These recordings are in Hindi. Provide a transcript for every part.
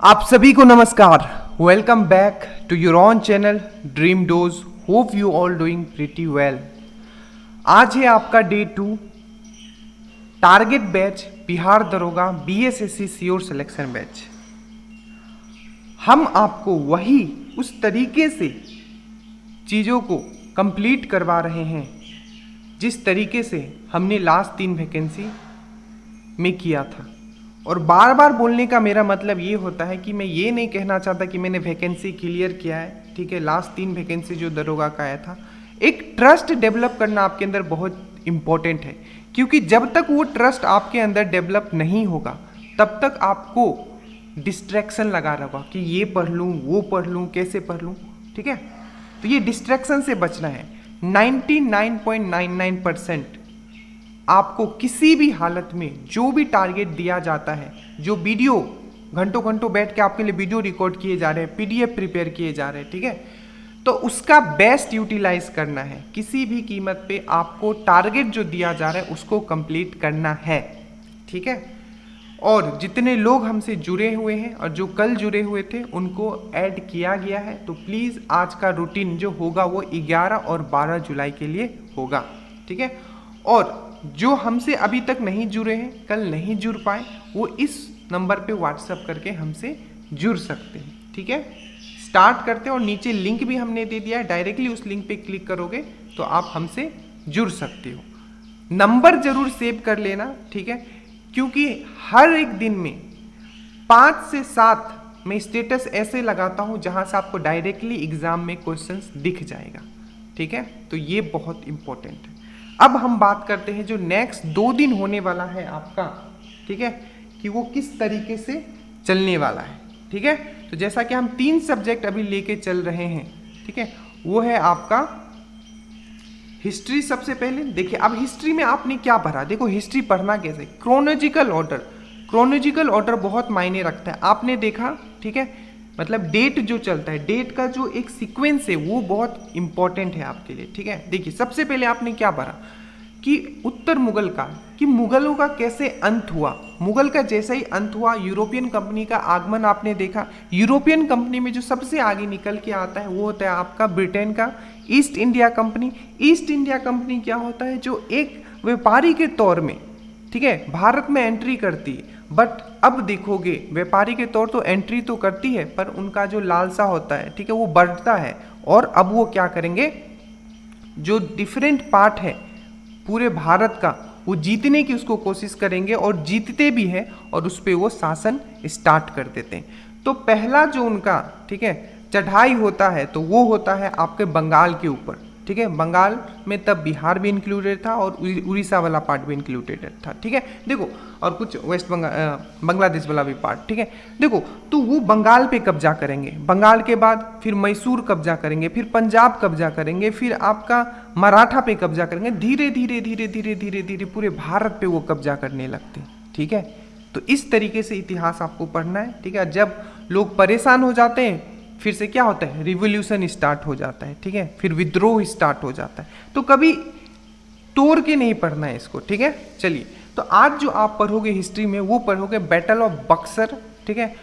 आप सभी को नमस्कार। Welcome back to your own channel dream dose. Hope you all doing pretty well. आज है आपका डे 2 टारगेट बैच बिहार दरोगा बीएसएससी श्योर सिलेक्शन बैच। हम आपको वही उस तरीके से चीज़ों को कंप्लीट करवा रहे हैं जिस तरीके से हमने लास्ट 3 वैकेंसी में किया था। और बार बार बोलने का मेरा मतलब ये होता है कि मैं ये नहीं कहना चाहता कि मैंने वैकेंसी क्लियर किया है, ठीक है। लास्ट 3 वैकेंसी जो दरोगा का आया था, एक ट्रस्ट डेवलप करना आपके अंदर बहुत इंपॉर्टेंट है, क्योंकि जब तक वो ट्रस्ट आपके अंदर डेवलप नहीं होगा तब तक आपको डिस्ट्रैक्शन लगा रहेगा कि ये पढ़ लूँ, वो पढ़ लूँ, कैसे पढ़ लूँ, ठीक है। तो ये डिस्ट्रैक्शन से बचना है। 99.99% आपको किसी भी हालत में जो भी टारगेट दिया जाता है, जो वीडियो घंटों घंटों बैठ के आपके लिए वीडियो रिकॉर्ड किए जा रहे हैं, पीडीएफ प्रिपेयर किए जा रहे हैं, ठीक है, तो उसका बेस्ट यूटिलाइज करना है। किसी भी कीमत पे आपको टारगेट जो दिया जा रहा है उसको कंप्लीट करना है, ठीक है। और जितने लोग हमसे जुड़े हुए हैं और जो कल जुड़े हुए थे उनको ऐड किया गया है, तो प्लीज़ आज का रूटीन जो होगा वो 11 और 12 जुलाई के लिए होगा, ठीक है। और जो हमसे अभी तक नहीं जुड़े हैं, कल नहीं जुड़ पाए, वो इस नंबर पे व्हाट्सएप करके हमसे जुड़ सकते हैं, ठीक है। स्टार्ट करते हैं और नीचे लिंक भी हमने दे दिया है, डायरेक्टली उस लिंक पे क्लिक करोगे तो आप हमसे जुड़ सकते हो। नंबर जरूर सेव कर लेना, ठीक है, क्योंकि हर एक दिन में 5 से 7 मैं स्टेटस ऐसे लगाता हूँ जहाँ से आपको डायरेक्टली एग्जाम में क्वेश्चंस दिख जाएगा, ठीक है। तो ये बहुत इंपॉर्टेंट है। अब हम बात करते हैं जो नेक्स्ट 2 दिन होने वाला है आपका, ठीक है, कि वो किस तरीके से चलने वाला है, ठीक है। तो जैसा कि हम 3 सब्जेक्ट अभी लेके चल रहे हैं, ठीक है, वो है आपका हिस्ट्री। सबसे पहले देखिए, अब हिस्ट्री में आपने क्या पढ़ा, देखो हिस्ट्री पढ़ना कैसे, क्रोनोलॉजिकल ऑर्डर बहुत मायने रखता है। आपने देखा, ठीक है, मतलब डेट जो चलता है, डेट का जो एक सीक्वेंस है वो बहुत इंपॉर्टेंट है आपके लिए, ठीक है। देखिए सबसे पहले आपने क्या पढ़ा कि उत्तर मुगल काल, कि मुगलों का कैसे अंत हुआ। मुगल का जैसे ही अंत हुआ, यूरोपियन कंपनी का आगमन आपने देखा। यूरोपियन कंपनी में जो सबसे आगे निकल के आता है वो होता है आपका ब्रिटेन का east India company. East India company क्या होता है, जो एक व्यापारी के तौर में, ठीक है, भारत में एंट्री करती है। बट अब देखोगे व्यापारी के तौर तो एंट्री तो करती है, पर उनका जो लालसा होता है, ठीक है, वो बढ़ता है। और अब वो क्या करेंगे, जो डिफरेंट पार्ट है पूरे भारत का, वो जीतने की उसको कोशिश करेंगे और जीतते भी हैं, और उस पर वो शासन स्टार्ट कर देते हैं। तो पहला जो उनका, ठीक है, चढ़ाई होता है तो वो होता है आपके बंगाल के ऊपर, ठीक है। बंगाल में तब बिहार भी इंक्लूडेड था और उड़ीसा वाला पार्ट भी इंक्लूडेड था, ठीक है, देखो, और कुछ वेस्ट बांग्लादेश वाला भी पार्ट, ठीक है, देखो। तो वो बंगाल पे कब्जा करेंगे, बंगाल के बाद फिर मैसूर कब्जा करेंगे, फिर पंजाब कब्जा करेंगे, फिर आपका मराठा पे कब्जा करेंगे। धीरे धीरे धीरे धीरे धीरे धीरे पूरे भारत पे वो कब्जा करने लगते हैं, ठीक है। तो इस तरीके से इतिहास आपको पढ़ना है, ठीक है। जब लोग परेशान हो जाते हैं फिर से क्या होता है, रिवॉल्यूशन स्टार्ट हो जाता है, ठीक है, फिर विद्रोह स्टार्ट हो जाता है। तो कभी तोड़ के नहीं पढ़ना है इसको, ठीक है। चलिए, तो आज जो आप पढ़ोगे हिस्ट्री में, वो पढ़ोगे बैटल ऑफ बक्सर, ठीक है,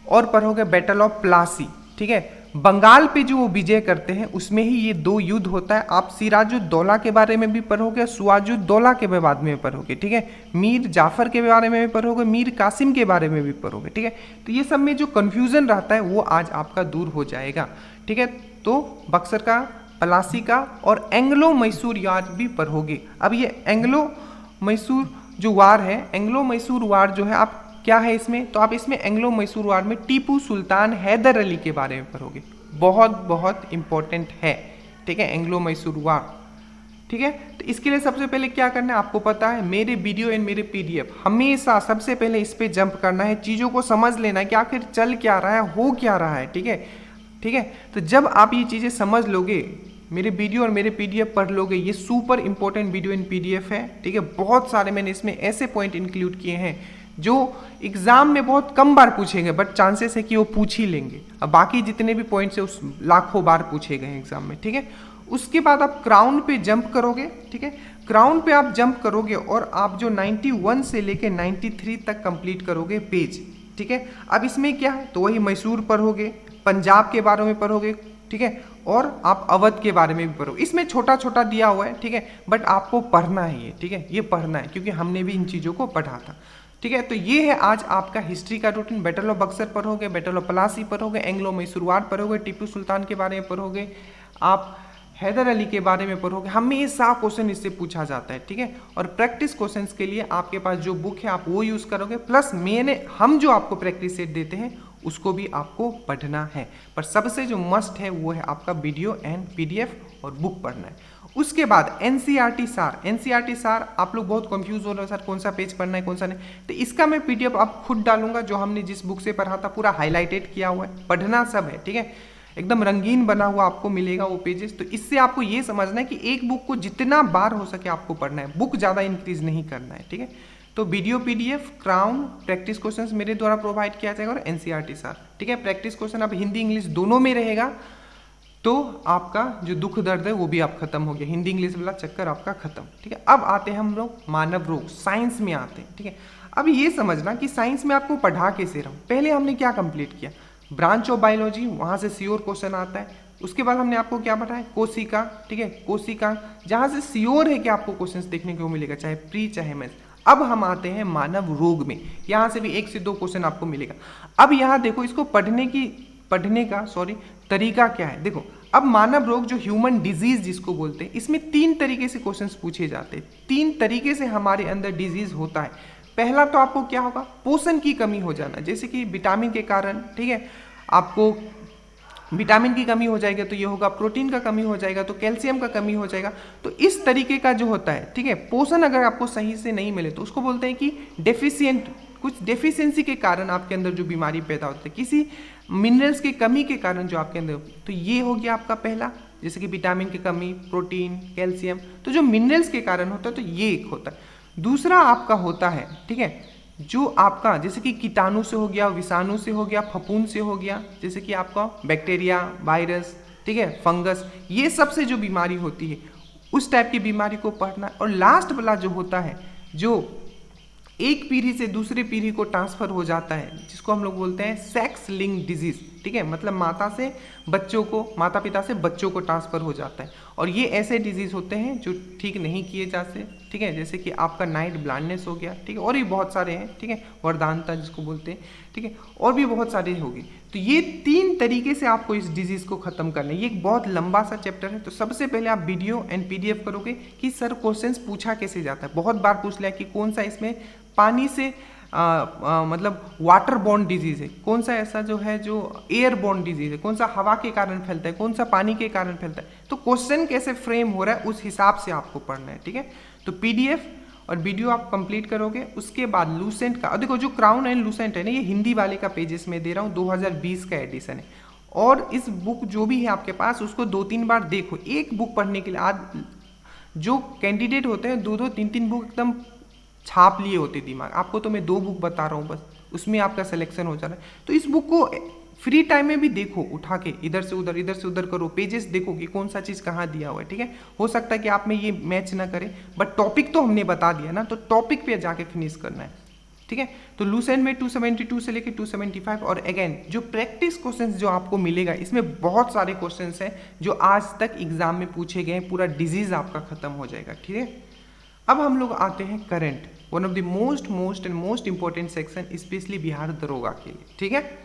और पढ़ोगे बैटल ऑफ प्लासी, ठीक है। बंगाल पे जो वो विजय करते हैं उसमें ही ये 2 युद्ध होता है। आप सिराजुद्दौला के बारे में भी पढ़ोगे, सुआजुद्दौला के बाद में पढ़ोगे, ठीक है, मीर जाफर के बारे में भी पढ़ोगे, मीर कासिम के बारे में भी पढ़ोगे, ठीक है। तो ये सब में जो कन्फ्यूजन रहता है वो आज आपका दूर हो जाएगा, ठीक है। तो बक्सर का, प्लासी का और एंग्लो मैसूर यार भी पढ़ोगे। अब ये एंग्लो मैसूर जो वार है, एंग्लो मैसूर वार जो है, आप क्या है इसमें, तो आप इसमें एंग्लो मैसूर वार में टीपू सुल्तान हैदर अली के बारे में पढ़ोगे, बहुत बहुत इंपॉर्टेंट है, ठीक है, एंग्लो मैसूर वार, ठीक है। तो इसके लिए सबसे पहले क्या करना है आपको पता है, मेरे वीडियो एंड मेरे पीडीएफ हमेशा सबसे पहले इस पे जंप करना है, चीज़ों को समझ लेना है कि आखिर चल क्या रहा है, हो क्या रहा है, ठीक है, ठीक है। तो जब आप ये चीज़ें समझ लोगे, मेरे वीडियो और मेरे पीडीएफ पढ़ लोगे, ये सुपर इंपॉर्टेंट वीडियो इन पीडीएफ है, ठीक है। बहुत सारे मैंने इसमें ऐसे पॉइंट इंक्लूड किए हैं जो एग्जाम में बहुत कम बार पूछेंगे, बट चांसेस है कि वो पूछ ही लेंगे। अब बाकी जितने भी पॉइंट्स है उस लाखों बार पूछे गए हैं एग्जाम में, ठीक है। उसके बाद आप क्राउन पे जंप करोगे, ठीक है, क्राउन पे आप जंप करोगे और आप जो 91 से लेके 93 तक कंप्लीट करोगे पेज, ठीक है। अब इसमें क्या है, तो वही मैसूर पढ़ोगे, पंजाब के बारे में पढ़ोगे, ठीक है, और आप अवध के बारे में भी पढ़ोगे। इसमें छोटा छोटा दिया हुआ है, ठीक है, बट आपको पढ़ना है ये, ठीक है, ये पढ़ना है क्योंकि हमने भी इन चीज़ों को पढ़ा था, ठीक है। तो ये है आज आपका हिस्ट्री का रूटीन। बैटल ऑफ बक्सर पढ़ोगे, बैटल ऑफ पलासी पढ़ोगे, एंग्लो मैसूर वार पढ़ोगे, टीपू सुल्तान के बारे में पढ़ोगे, आप हैदर अली के बारे में पढ़ोगे। हमें ये 7 क्वेश्चन इससे पूछा जाता है, ठीक है। और प्रैक्टिस क्वेश्चंस के लिए आपके पास जो बुक है आप वो यूज़ करोगे, प्लस हम जो आपको प्रैक्टिस सेट देते हैं उसको भी आपको पढ़ना है। पर सबसे जो मस्ट है वो है आपका वीडियो एंड पीडीएफ और बुक पढ़ना है। उसके बाद एनसीईआरटी सार। एनसीईआरटी सार आप लोग बहुत कंफ्यूज हो रहे हो, सर कौन सा पेज पढ़ना है कौन सा नहीं, तो इसका मैं पीडीएफ आप खुद डालूंगा, जो हमने जिस बुक से पढ़ा था पूरा हाईलाइटेड किया हुआ है, पढ़ना सब है, ठीक है, एकदम रंगीन बना हुआ आपको मिलेगा वो पेजेस। तो इससे आपको ये समझना है कि एक बुक को जितना बार हो सके आपको पढ़ना है, बुक ज़्यादा इंक्रीज नहीं करना है, ठीक है। तो video PDF, crown, practice questions मेरे द्वारा प्रोवाइड किया जाएगा और एनसीईआरटी सार, ठीक है। प्रैक्टिस क्वेश्चन अब हिंदी इंग्लिश दोनों में रहेगा, तो आपका जो दुख दर्द है वो भी आप खत्म हो गया, हिंदी इंग्लिश वाला चक्कर आपका खत्म, ठीक है। अब आते हैं हम लोग मानव रोग, साइंस में आते हैं, ठीक है। अब ये समझना कि साइंस में आपको पढ़ा कैसे रहा हूँ। पहले हमने क्या कंप्लीट किया, ब्रांच ऑफ बायोलॉजी, वहाँ से श्योर क्वेश्चन आता है। उसके बाद हमने आपको क्या पढ़ा है, कोशिका, ठीक है, कोशिका, जहाँ से श्योर है कि आपको क्वेश्चन देखने को मिलेगा, चाहे प्री चाहे मेंस। अब हम आते हैं मानव रोग में, यहाँ से भी 1 से 2 क्वेश्चन आपको मिलेगा। अब यहाँ देखो इसको पढ़ने का तरीका क्या है। देखो अब मानव रोग जो ह्यूमन डिजीज जिसको बोलते हैं, इसमें 3 तरीके से क्वेश्चंस पूछे जाते हैं। 3 तरीके से हमारे अंदर डिजीज होता है। पहला तो आपको क्या होगा, पोषण की कमी हो जाना, जैसे कि विटामिन के कारण, ठीक है, आपको विटामिन की कमी हो जाएगा तो ये होगा, प्रोटीन का कमी हो जाएगा तो कैल्शियम का कमी हो जाएगा। तो इस तरीके का जो होता है, ठीक है, पोषण अगर आपको सही से नहीं मिले तो उसको बोलते हैं कि डेफिशिएंट, कुछ डेफिशिएंसी के कारण आपके अंदर जो बीमारी पैदा होती है, किसी मिनरल्स की कमी के कारण जो आपके अंदर, तो ये हो गया आपका पहला, जैसे कि विटामिन की कमी, प्रोटीन, कैल्शियम, तो जो मिनरल्स के कारण होता है तो ये एक होता है। दूसरा आपका होता है, ठीक है, जो आपका जैसे कि कीटाणु से हो गया, विषाणु से हो गया, फफूंद से हो गया, जैसे कि आपका बैक्टीरिया, वायरस, ठीक है, फंगस, ये सब से जो बीमारी होती है उस टाइप की बीमारी को पढ़ना। और लास्ट वाला जो होता है, जो एक पीढ़ी से दूसरी पीढ़ी को ट्रांसफर हो जाता है, जिसको हम लोग बोलते हैं सेक्स लिंक डिजीज, ठीक है, मतलब माता पिता से बच्चों को ट्रांसफर हो जाता है। और ये ऐसे डिजीज होते हैं जो ठीक नहीं किए जाते, ठीक है, जैसे कि आपका नाइट ब्लाइंडनेस हो गया, ठीक है, और भी बहुत सारे हैं, ठीक है, वरदानता जिसको बोलते हैं, ठीक है, और भी बहुत सारे होंगे। तो ये 3 तरीके से आपको इस डिजीज को खत्म करना है। ये एक बहुत लंबा सा चैप्टर है। तो सबसे पहले आप वीडियो एंड पीडीएफ करोगे कि सर क्वेश्चंस पूछा कैसे जाता है। बहुत बार पूछ लिया कि कौन सा इसमें पानी से मतलब वाटर बॉर्न डिजीज है, कौन सा ऐसा जो है जो एयर बॉर्न डिजीज है, कौन सा हवा के कारण फैलता है, कौन सा पानी के कारण फैलता है। तो क्वेश्चन कैसे फ्रेम हो रहा है उस हिसाब से आपको पढ़ना है, ठीक है। तो पीडीएफ और वीडियो आप कंप्लीट करोगे। उसके बाद लूसेंट का, देखो जो क्राउन एंड लूसेंट है ना, ये हिंदी वाले का पेजेस में दे रहा हूँ, 2020 का एडिशन है। और इस बुक जो भी है आपके पास उसको 2-3 बार देखो। एक बुक पढ़ने के लिए आज जो कैंडिडेट होते हैं 2-2, 3-3 बुक एकदम छाप लिए होते दिमाग, आपको तो मैं 2 बुक बता रहा हूँ बस, उसमें आपका सिलेक्शन हो जा रहा है। तो इस बुक को फ्री टाइम में भी देखो, उठा के इधर से उधर करो, पेजेस देखो कि कौन सा चीज़ कहाँ दिया हुआ है, ठीक है। हो सकता है कि आप में ये मैच ना करे, बट टॉपिक तो हमने बता दिया ना, तो टॉपिक पे जाके फिनिश करना है, ठीक है। तो लूसेंट में 272 से लेकर 275, और अगेन जो प्रैक्टिस क्वेश्चंस जो आपको मिलेगा, इसमें बहुत सारे क्वेश्चंस हैं जो आज तक एग्जाम में पूछे गए, पूरा डिजीज आपका खत्म हो जाएगा, ठीक है। अब हम लोग आते हैं current, one of the most important section, specially Bihar दरोगा के लिए, ठीक है।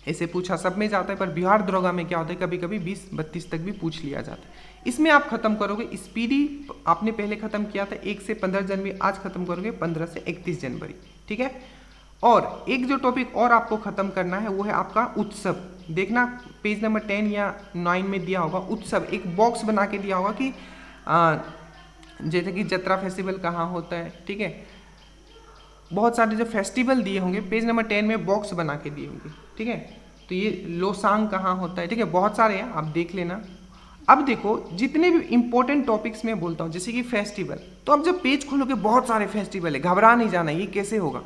ऐसे पूछा सब में जाता है, पर बिहार दरोगा में क्या होता है, कभी कभी 20-32 तक भी पूछ लिया जाता है। इसमें आप खत्म करोगे, स्पीडी आपने पहले खत्म किया था 1 से 15 जनवरी, आज खत्म करोगे 15 से 31 जनवरी, ठीक है। और एक जो टॉपिक और आपको खत्म करना है वो है आपका उत्सव। देखना पेज नंबर 10 या 9 में दिया होगा उत्सव, एक बॉक्स बना के दिया होगा कि जैसे कि जत्रा फेस्टिवल कहाँ होता है, ठीक है, बहुत सारे जो फेस्टिवल दिए होंगे पेज नंबर 10 में बॉक्स बना के दिए होंगे, ठीक है। तो ये लोसांग कहाँ होता है, ठीक है, बहुत सारे हैं, आप देख लेना। अब देखो जितने भी इंपॉर्टेंट टॉपिक्स में बोलता हूँ, जैसे कि फेस्टिवल, तो अब जब पेज खोलोगे बहुत सारे फेस्टिवल है, घबरा नहीं जाना ये कैसे होगा,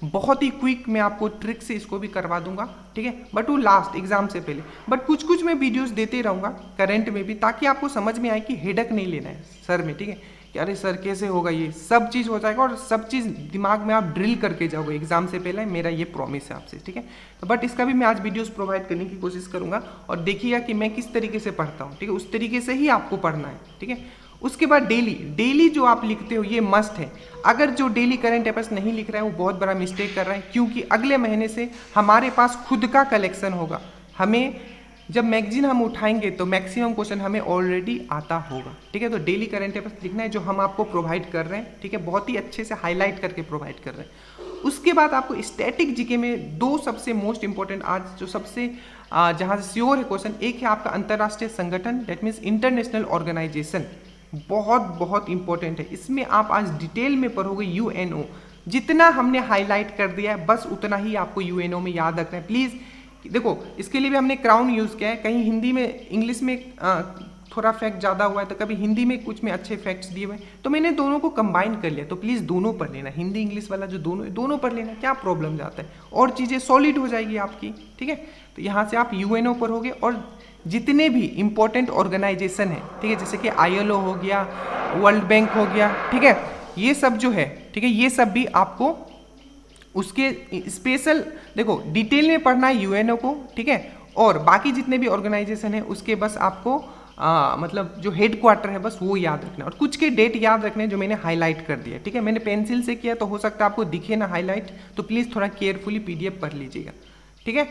बहुत ही क्विक मैं आपको ट्रिक से इसको भी करवा दूंगा, ठीक है, बट वो लास्ट एग्जाम से पहले। बट कुछ कुछ मैं वीडियोस देते रहूँगा करंट में भी, ताकि आपको समझ में आए कि हेडक नहीं लेना है सर में, ठीक है, कि अरे सर कैसे होगा, ये सब चीज़ हो जाएगा और सब चीज़ दिमाग में आप ड्रिल करके जाओगे एग्जाम से पहले, मेरा ये प्रॉमिस है आपसे, ठीक है। तो बट इसका भी मैं आज वीडियोस प्रोवाइड करने की कोशिश करूंगा और देखिएगा कि मैं किस तरीके से पढ़ता हूँ, ठीक है। उस तरीके से ही आपको पढ़ना है, ठीक है। उसके बाद डेली जो आप लिखते हो ये मस्ट है। अगर जो डेली करंट अफेयर्स नहीं लिख रहा है वो बहुत बड़ा मिस्टेक कर रहा है, क्योंकि अगले महीने से हमारे पास खुद का कलेक्शन होगा। हमें जब मैगजीन हम उठाएंगे तो मैक्सिमम क्वेश्चन हमें ऑलरेडी आता होगा, ठीक है। तो डेली करंट अफेयर्स लिखना है जो हम आपको प्रोवाइड कर रहे हैं, ठीक है, बहुत ही अच्छे से हाईलाइट करके प्रोवाइड कर रहे हैं। उसके बाद आपको स्टैटिक जीके में दो सबसे मोस्ट इंपॉर्टेंट आज जो सबसे जहाँ से श्योर है क्वेश्चन, एक है आपका अंतर्राष्ट्रीय संगठन, दैट मीन्स इंटरनेशनल ऑर्गेनाइजेशन, बहुत इंपॉर्टेंट है। इसमें आप आज डिटेल में पढ़ोगे यूएनओ, जितना हमने हाईलाइट कर दिया है बस उतना ही आपको यूएनओ में याद रखना है प्लीज़। देखो इसके लिए भी हमने क्राउन यूज़ किया है, कहीं हिंदी में इंग्लिश में थोड़ा फैक्ट ज़्यादा हुआ है तो कभी हिंदी में कुछ में अच्छे फैक्ट्स दिए हुए, तो मैंने दोनों को कंबाइन कर लिया। तो प्लीज़ दोनों पढ़ लेना, हिंदी इंग्लिश वाला जो दोनों पढ़ लेना, क्या प्रॉब्लम जाता है और चीज़ें सॉलिड हो जाएगी आपकी, ठीक है। तो यहाँ से आप यूएनओ पढ़ोगे और जितने भी इंपॉर्टेंट ऑर्गेनाइजेशन है, ठीक है, जैसे कि आईएलओ हो गया, वर्ल्ड बैंक हो गया, ठीक है, ये सब जो है, ठीक है, ये सब भी आपको उसके स्पेशल देखो डिटेल में पढ़ना है यूएनओ को, ठीक है। और बाकी जितने भी ऑर्गेनाइजेशन है उसके बस आपको मतलब जो हेड क्वार्टर है बस वो याद रखना है और कुछ के डेट याद रखने जो मैंने हाईलाइट कर दिया, ठीक है। मैंने पेंसिल से किया तो हो सकता है आपको दिखे ना हाईलाइट, तो प्लीज़ थोड़ा केयरफुली पीडीएफ पढ़ लीजिएगा, ठीक है।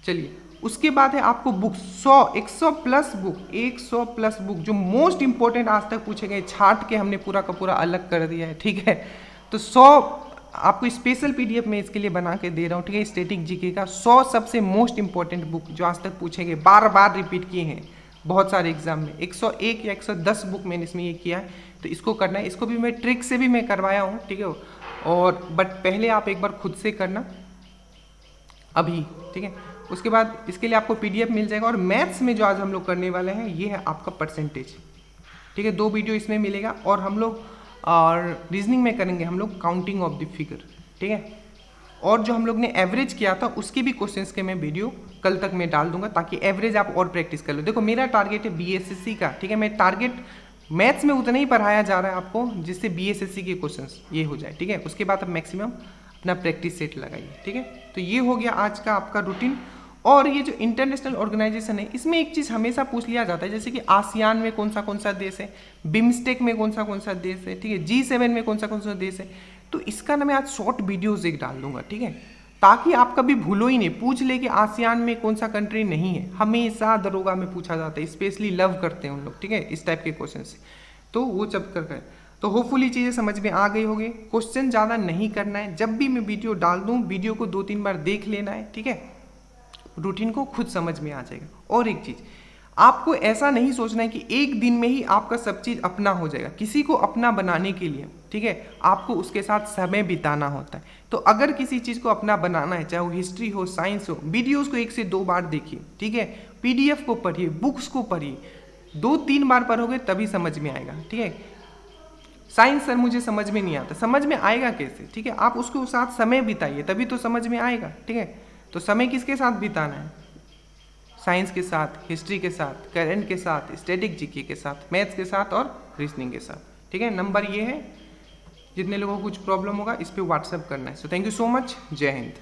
चलिए उसके बाद है आपको बुक 100 प्लस बुक जो मोस्ट इंपॉर्टेंट आज तक पूछे गए, छाट के हमने पूरा का पूरा अलग कर दिया है, ठीक है। तो 100 आपको स्पेशल पीडीएफ में इसके लिए बना के दे रहा हूँ, ठीक है। स्टैटिक जीके का 100 सबसे मोस्ट इंपॉर्टेंट बुक जो आज तक पूछे गए, बार बार रिपीट किए हैं बहुत सारे एग्जाम में, 101 या 110 बुक मैंने इसमें ये किया है, तो इसको करना है। इसको भी मैं ट्रिक से भी मैं करवाया हूँ, ठीक है। और बट पहले आप एक बार खुद से करना अभी, ठीक है। उसके बाद इसके लिए आपको पीडीएफ मिल जाएगा। और मैथ्स में जो आज हम लोग करने वाले हैं ये है आपका परसेंटेज, ठीक है। 2 वीडियो इसमें मिलेगा और हम लोग और रीजनिंग में करेंगे हम लोग काउंटिंग ऑफ द फिगर, ठीक है। और जो हम लोग ने एवरेज किया था उसके भी क्वेश्चंस के मैं वीडियो कल तक मैं डाल दूंगा ताकि एवरेज आप और प्रैक्टिस कर लो। देखो मेरा टारगेट है बीएसएससी का, ठीक है। मैं टारगेट मैथ्स में उतना ही पढ़ाया जा रहा है आपको जिससे बीएसएससी के क्वेश्चंस ये हो जाए, ठीक है। उसके बाद आप मैक्सिमम अपना प्रैक्टिस सेट लगाइए, ठीक है। तो ये हो गया आज का आपका रूटीन। और ये जो इंटरनेशनल ऑर्गेनाइजेशन है इसमें एक चीज़ हमेशा पूछ लिया जाता है, जैसे कि आसियान में कौन सा देश है, बिम्स्टेक में कौन सा देश है, ठीक है, G7 में कौन सा देश है। तो इसका ना मैं आज शॉर्ट वीडियोस एक डाल दूंगा, ठीक है, ताकि आप कभी भूलो ही नहीं। पूछ ले कि आसियान में कौन सा कंट्री नहीं है, हमेशा दरोगा में पूछा जाता है, स्पेशली लव करते हैं उन लोग, ठीक है, इस टाइप के क्वेश्चन से। तो वो जब कर तो होपफुली चीज़ें समझ में आ गई होगी। क्वेश्चन ज़्यादा नहीं करना है, जब भी मैं वीडियो डाल दूँ वीडियो को 2-3 बार देख लेना है, ठीक है, रूटीन को खुद समझ में आ जाएगा। और एक चीज़ आपको ऐसा नहीं सोचना है कि एक दिन में ही आपका सब चीज़ अपना हो जाएगा। किसी को अपना बनाने के लिए, ठीक है, आपको उसके साथ समय बिताना होता है। तो अगर किसी चीज़ को अपना बनाना है, चाहे वो हिस्ट्री हो, साइंस हो, वीडियोज़ को 1 से 2 बार देखिए, ठीक है, पीडीएफ को पढ़िए, बुक्स को पढ़िए, 2-3 बार पढ़ोगे तभी समझ में आएगा, ठीक है। साइंस सर मुझे समझ में नहीं आता, समझ में आएगा कैसे, ठीक है, आप उसके साथ समय बिताइए तभी तो समझ में आएगा, ठीक है। तो समय किसके साथ बिताना है, साइंस के साथ, हिस्ट्री के साथ, करंट के साथ, स्टैटिक जीके के साथ, मैथ्स के साथ और रीजनिंग के साथ, ठीक है। नंबर ये है, जितने लोगों को कुछ प्रॉब्लम होगा इस पर व्हाट्सएप करना है। So thank you so much, जय हिंद।